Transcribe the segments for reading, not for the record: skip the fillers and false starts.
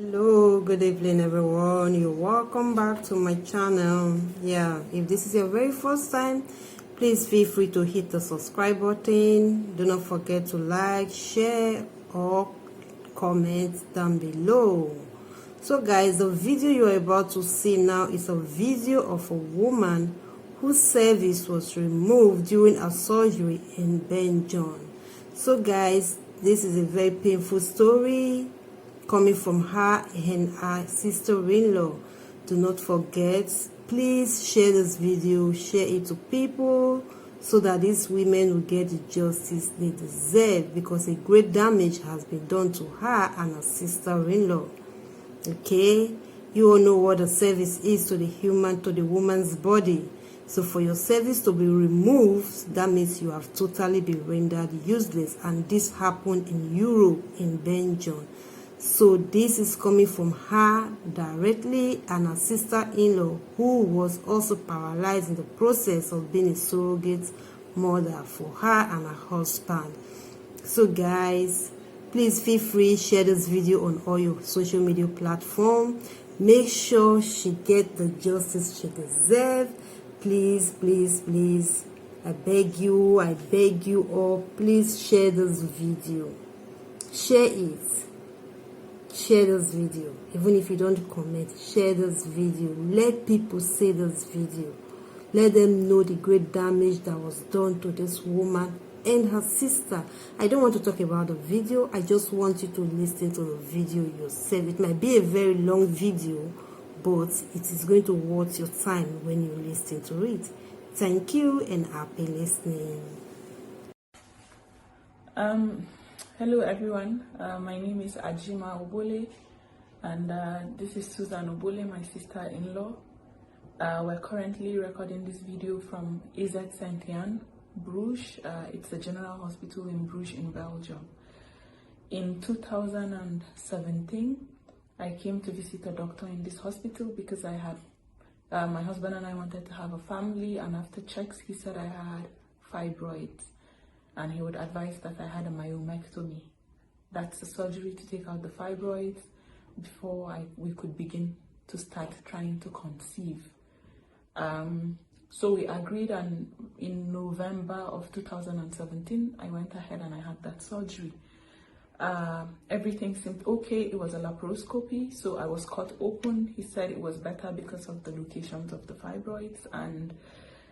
Hello, good evening everyone. You're welcome back to my channel. If this is your very first time, please feel free to hit the subscribe button. Do not forget to like, share or comment down below. So guys, the video you're about to see now is a video of a woman whose cervix was removed during a surgery in Belgium. So guys, this is a very painful story coming from her and her sister-in-law. Do not forget, please share this video, share it to people so that these women will get the justice they deserve, because a great damage has been done to her and her sister-in-law. Okay, you all know what the cervix is to the woman's body. So for your cervix to be removed, that means you have totally been rendered useless, and this happened in Europe, in Belgium. So this is coming from her directly and her sister-in-law, who was also paralyzed in the process of being a surrogate mother for her and her husband. So guys, please feel free, share this video on all your social media platforms. Make sure she gets the justice she deserves. Please, please, please, I beg you all, please share this video. Share it. Share this video. Even if you don't comment, share this video. Let people see this video. Let them know the great damage that was done to this woman and her sister. I don't want to talk about the video. I just want you to listen to the video yourself. It might be a very long video, but it is going to worth your time when you listen to it. Thank you and happy listening. Hello everyone, my name is Ajima Obole, and this is Susan Obole, my sister-in-law. We're currently recording this video from AZ Saint-Anne, Bruges. It's a general hospital in Bruges in Belgium. In 2017, I came to visit a doctor in this hospital because I had, my husband and I wanted to have a family, and after checks he said I had fibroids. And he would advise that I had a myomectomy. That's a surgery to take out the fibroids before we could begin to start trying to conceive. So we agreed, and in November of 2017, I went ahead and I had that surgery. Everything seemed okay. It was a laparoscopy, so I was cut open. He said it was better because of the locations of the fibroids, and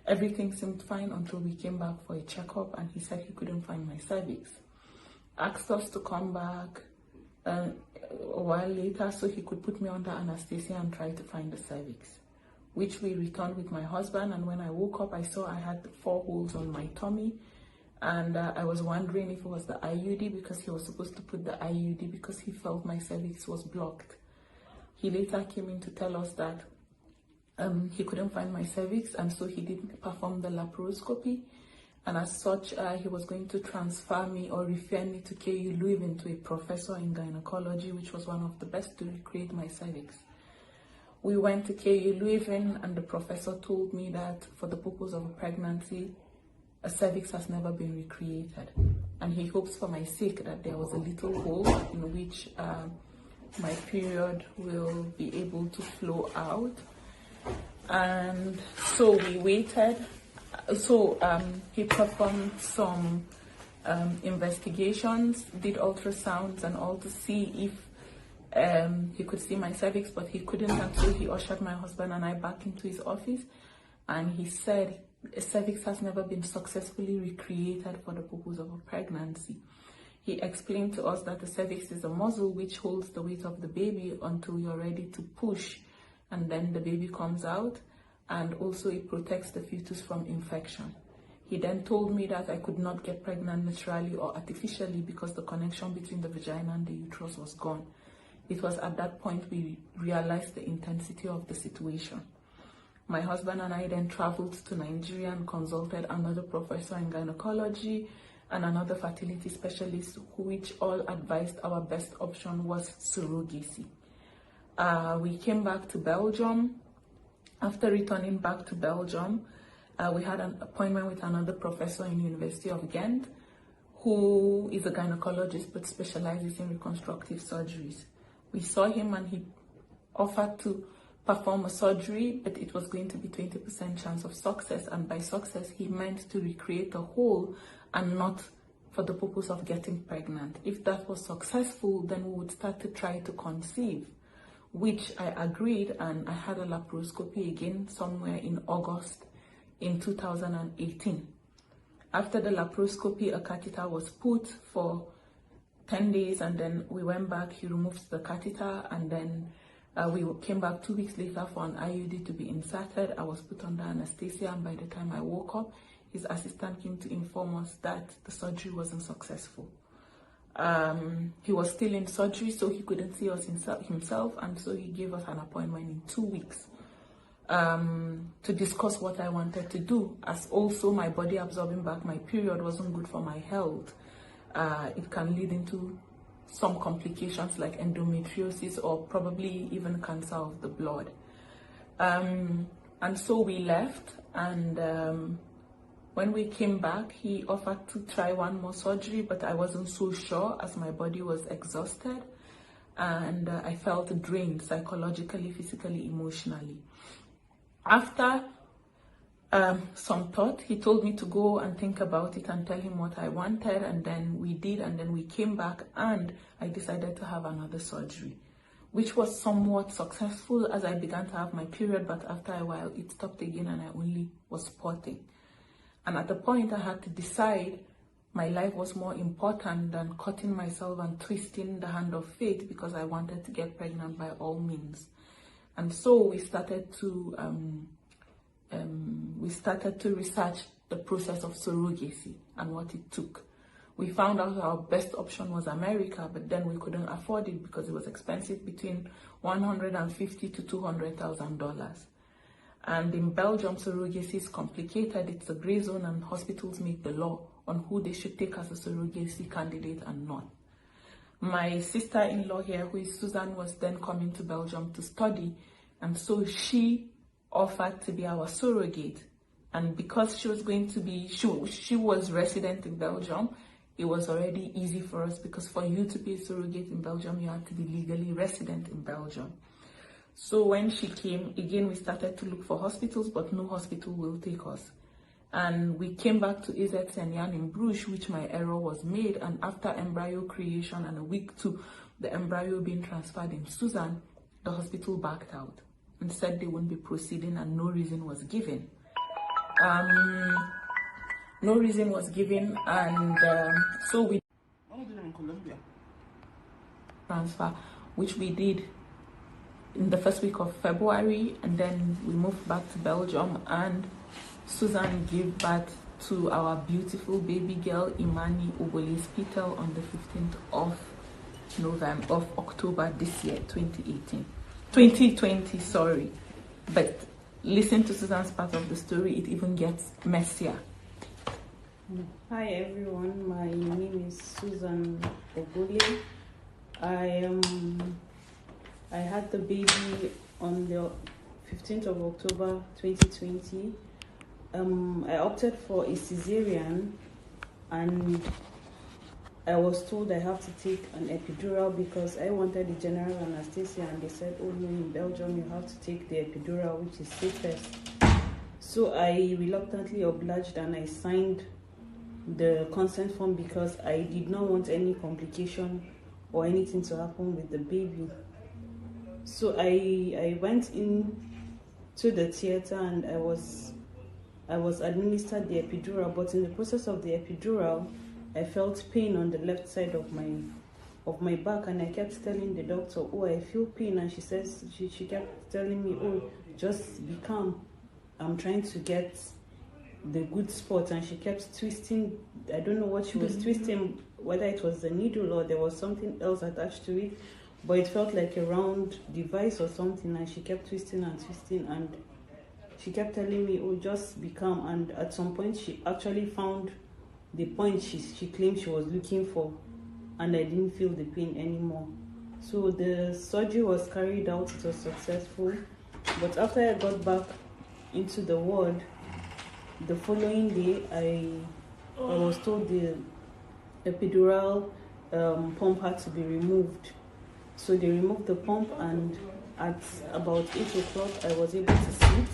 everything seemed fine until we came back for a checkup, and he said he couldn't find my cervix. Asked us to come back a while later so he could put me under anesthesia and try to find the cervix, which we returned with my husband. And when I woke up, I saw I had 4 holes on my tummy, and I was wondering if it was the IUD, because he was supposed to put the IUD because he felt my cervix was blocked. He later came in to tell us that he couldn't find my cervix, and so he didn't perform the laparoscopy, and as such he was going to transfer me or refer me to KU Leuven, to a professor in gynecology, which was one of the best to recreate my cervix. We went to KU Leuven, and the professor told me that for the purpose of a pregnancy, a cervix has never been recreated, and he hopes for my sake that there was a little hole in which my period will be able to flow out. And so we waited. So he performed some investigations, did ultrasounds and all to see if he could see my cervix, but he couldn't, until he ushered my husband and I back into his office, and he said a cervix has never been successfully recreated for the purpose of a pregnancy. He explained to us that the cervix is a muscle which holds the weight of the baby until you're ready to push, and then the baby comes out, and also it protects the fetus from infection. He then told me that I could not get pregnant naturally or artificially because the connection between the vagina and the uterus was gone. It was at that point we realized the intensity of the situation. My husband and I then traveled to Nigeria and consulted another professor in gynecology and another fertility specialist, which all advised our best option was surrogacy. We came back to Belgium. After returning back to Belgium, we had an appointment with another professor in the University of Ghent, who is a gynecologist but specializes in reconstructive surgeries. We saw him and he offered to perform a surgery, but it was going to be 20% chance of success. And by success, he meant to recreate a hole and not for the purpose of getting pregnant. If that was successful, then we would start to try to conceive, which I agreed, and I had a laparoscopy again somewhere in August in 2018. After the laparoscopy, a catheter was put for 10 days, and then we went back. He removed the catheter, and then we came back 2 weeks later for an IUD to be inserted. I was put under anesthesia, and by the time I woke up, his assistant came to inform us that the surgery wasn't successful. He was still in surgery, so he couldn't see us himself, and so he gave us an appointment in 2 weeks to discuss what I wanted to do, as also my body absorbing back my period wasn't good for my health. It can lead into some complications like endometriosis or probably even cancer of the blood. And so we left, and when we came back, he offered to try one more surgery, but I wasn't so sure as my body was exhausted, and I felt drained psychologically, physically, emotionally. After some thought, he told me to go and think about it and tell him what I wanted, and then we did, and then we came back and I decided to have another surgery, which was somewhat successful as I began to have my period, but after a while it stopped again and I only was spotting. And at the point I had to decide my life was more important than cutting myself and twisting the hand of fate, because I wanted to get pregnant by all means. And so we started to research the process of surrogacy and what it took. We found out our best option was America, but then we couldn't afford it because it was expensive, between $150,000 to $200,000. And in Belgium, surrogacy is complicated. It's a gray zone, and hospitals make the law on who they should take as a surrogacy candidate and not. My sister-in-law here, who is Susan, was then coming to Belgium to study, and so she offered to be our surrogate. And because she was going to be, she was resident in Belgium, it was already easy for us, because for you to be a surrogate in Belgium, you have to be legally resident in Belgium. So when she came, again, we started to look for hospitals, but no hospital will take us. And we came back to AZ Senyan in Bruges, which my error was made. And after embryo creation and a week to the embryo being transferred in Susan, the hospital backed out and said they wouldn't be proceeding, and no reason was given. No reason was given, and so we in Colombia. transfer, which we did in the first week of February, and then we moved back to Belgium, and Susan gave birth to our beautiful baby girl Imani Obole Spital on the 15th of October this year, 2020, sorry. But listen to Susan's part of the story, it even gets messier. Hi everyone, my name is Susan Obole. I had the baby on the 15th of October 2020. I opted for a cesarean, and I was told I have to take an epidural because I wanted the general anesthesia, and they said, oh no, in Belgium you have to take the epidural, which is safest. So I reluctantly obliged, and I signed the consent form because I did not want any complication or anything to happen with the baby. So I went in to the theater, and I was administered the epidural, but in the process of the epidural, I felt pain on the left side of my back, and I kept telling the doctor, oh, I feel pain, and she kept telling me, oh, just be calm, I'm trying to get the good spot, and she kept twisting. I don't know what she was twisting, whether it was the needle or there was something else attached to it, but it felt like a round device or something, and she kept twisting and twisting, and she kept telling me, oh, just be calm. And at some point she actually found the point she claimed she was looking for, and I didn't feel the pain anymore. So the surgery was carried out, it was successful, but after I got back into the ward, the following day I was told the epidural pump had to be removed. So they removed the pump, and at about 8 o'clock, I was able to sit.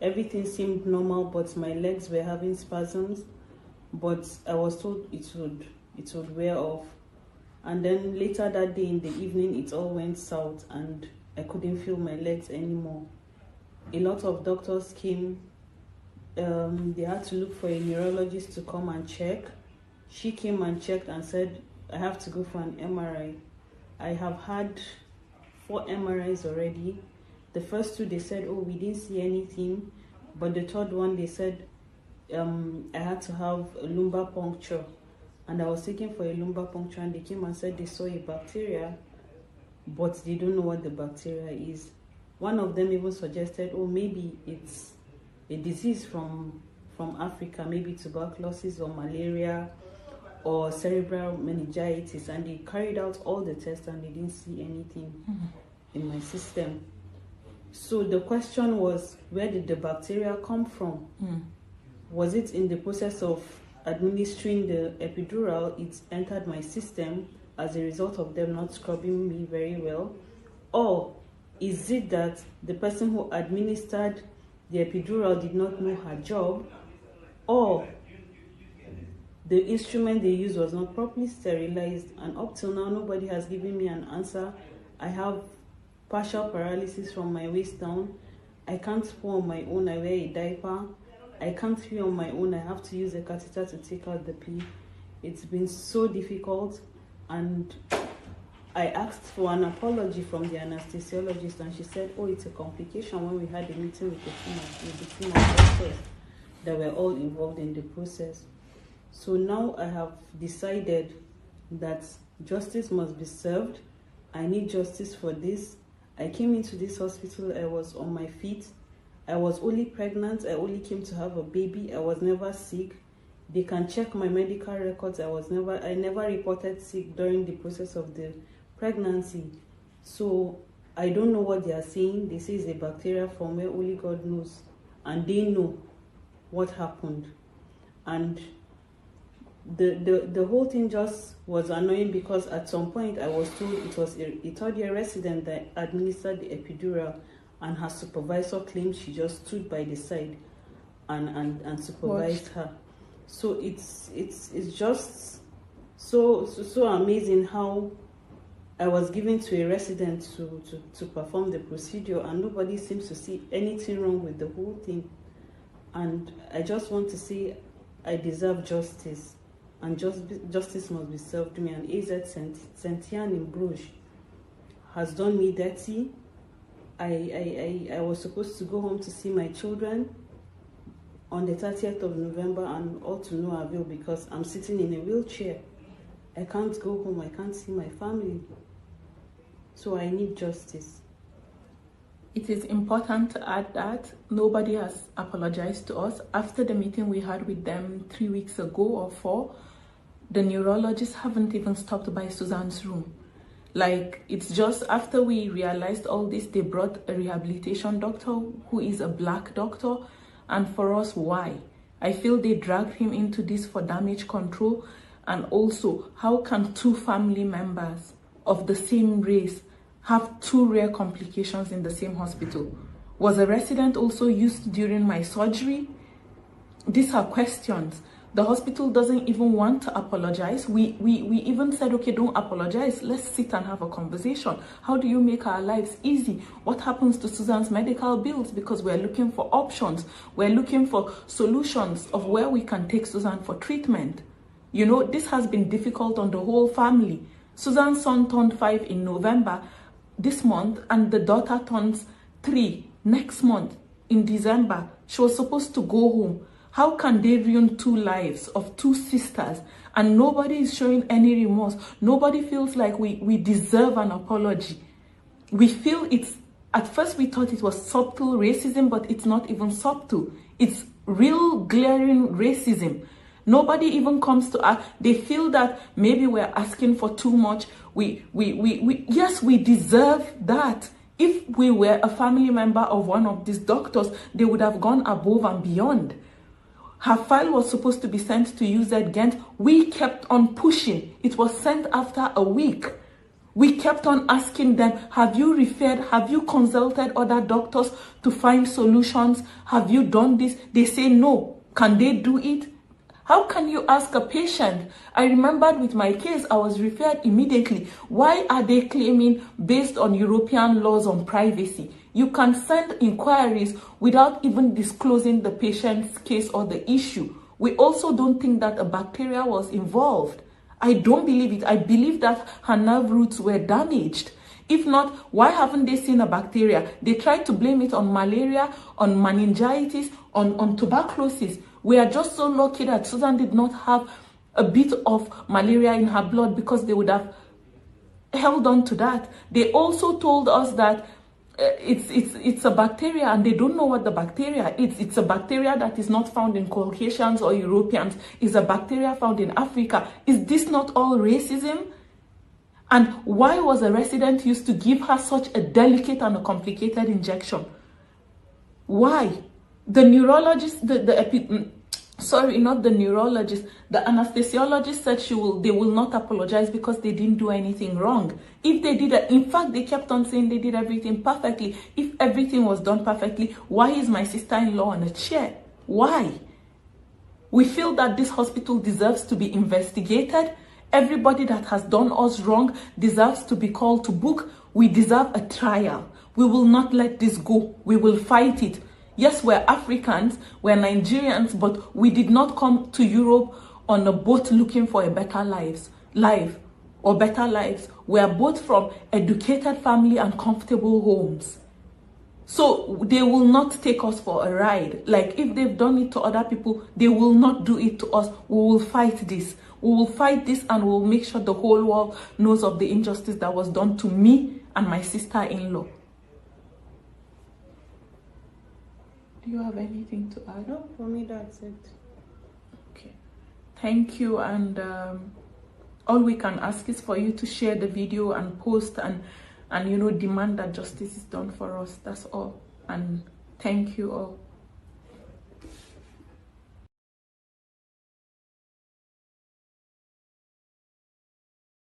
Everything seemed normal, but my legs were having spasms. But I was told it would wear off. And then later that day in the evening, it all went south, and I couldn't feel my legs anymore. A lot of doctors came. They had to look for a neurologist to come and check. She came and checked and said, I have to go for an MRI. I have had 4 MRIs already. The first 2, they said, oh, we didn't see anything. But the third one, they said I had to have a lumbar puncture. And I was taken for a lumbar puncture, and they came and said they saw a bacteria, but they don't know what the bacteria is. One of them even suggested, oh, maybe it's a disease from Africa, maybe tuberculosis or malaria or cerebral meningitis, and they carried out all the tests and they didn't see anything in my system. So the question was, where did the bacteria come from? Was it in the process of administering the epidural? It entered my system as a result of them not scrubbing me very well? Or is it that the person who administered the epidural did not know her job? Or the instrument they used was not properly sterilized? And up till now, nobody has given me an answer. I have partial paralysis from my waist down. I can't poo on my own. I wear a diaper. I can't pee on my own. I have to use a catheter to take out the pee. It's been so difficult, and I asked for an apology from the anesthesiologist, and she said, oh, it's a complication, when we had a meeting with the team of doctors that were all involved in the process. So now I have decided that justice must be served. I need justice for this. I came into this hospital, I was on my feet. I was only pregnant. I only came to have a baby. I was never sick. They can check my medical records. I never reported sick during the process of the pregnancy. So I don't know what they are saying. They say it's a bacteria from where only God knows. And they know what happened. And the whole thing just was annoying, because at some point I was told it was a third-year resident that administered the epidural, and her supervisor claimed she just stood by the side and supervised her. So it's just so amazing how I was given to a resident to perform the procedure, and nobody seems to see anything wrong with the whole thing. And I just want to say I deserve justice, and justice must be served me. And AZ Saint-Yann in Bruges has done me dirty. I was supposed to go home to see my children on the 30th of November, and all to no avail, because I'm sitting in a wheelchair. I can't go home, I can't see my family. So I need justice. It is important to add that nobody has apologized to us. After the meeting we had with them 3 weeks ago or 4, the neurologists haven't even stopped by Suzanne's room. Like, it's just after we realized all this, they brought a rehabilitation doctor who is a black doctor. And for us, why? I feel they dragged him into this for damage control. And also, how can 2 family members of the same race have 2 rare complications in the same hospital? Was a resident also used during my surgery? These are questions. The hospital doesn't even want to apologize. We even said, okay, don't apologize. Let's sit and have a conversation. How do you make our lives easy? What happens to Suzanne's medical bills? Because we're looking for options. We're looking for solutions of where we can take Suzanne for treatment. You know, this has been difficult on the whole family. Suzanne's son turned 5 in November this month, and the daughter turns 3 next month in December. She was supposed to go home. How can they ruin 2 lives of 2 sisters, and nobody is showing any remorse? Nobody feels like we deserve an apology. We feel it's, at first we thought it was subtle racism, but it's not even subtle. It's real glaring racism. Nobody even comes to us. They feel that maybe we're asking for too much. Yes, we deserve that. If we were a family member of one of these doctors, they would have gone above and beyond. Her file was supposed to be sent to UZ Ghent. We kept on pushing. It was sent after a week. We kept on asking them, have you referred? Have you consulted other doctors to find solutions? Have you done this? They say no. Can they do it? How can you ask a patient? I remembered with my case, I was referred immediately. Why are they claiming based on European laws on privacy? You can send inquiries without even disclosing the patient's case or the issue. We also don't think that a bacteria was involved. I don't believe it. I believe that her nerve roots were damaged. If not, why haven't they seen a bacteria? They tried to blame it on malaria, on meningitis, on tuberculosis. We are just so lucky that Susan did not have a bit of malaria in her blood, because they would have held on to that. They also told us that it's a bacteria, and they don't know what the bacteria is. It's a bacteria that is not found in Caucasians or Europeans. It's a bacteria found in Africa. Is this not all racism? And why was a resident used to give her such a delicate and a complicated injection? Why? The neurologist, the anesthesiologist said they will not apologize because they didn't do anything wrong. If they did it, in fact, they kept on saying they did everything perfectly. If everything was done perfectly, why is my sister-in-law on a chair? Why? We feel that this hospital deserves to be investigated. Everybody that has done us wrong deserves to be called to book. We deserve a trial. We will not let this go. We will fight it. Yes, we're Africans, we're Nigerians, but we did not come to Europe on a boat looking for a better life. We are both from educated family and comfortable homes. So they will not take us for a ride. Like if they've done it to other people, they will not do it to us. We will fight this. We will fight this, and we'll make sure the whole world knows of the injustice that was done to me and my sister-in-law. Do you have anything to add? No, for me that's it. Okay. Thank you, and all we can ask is for you to share the video and post and demand that justice is done for us. That's all. And thank you all.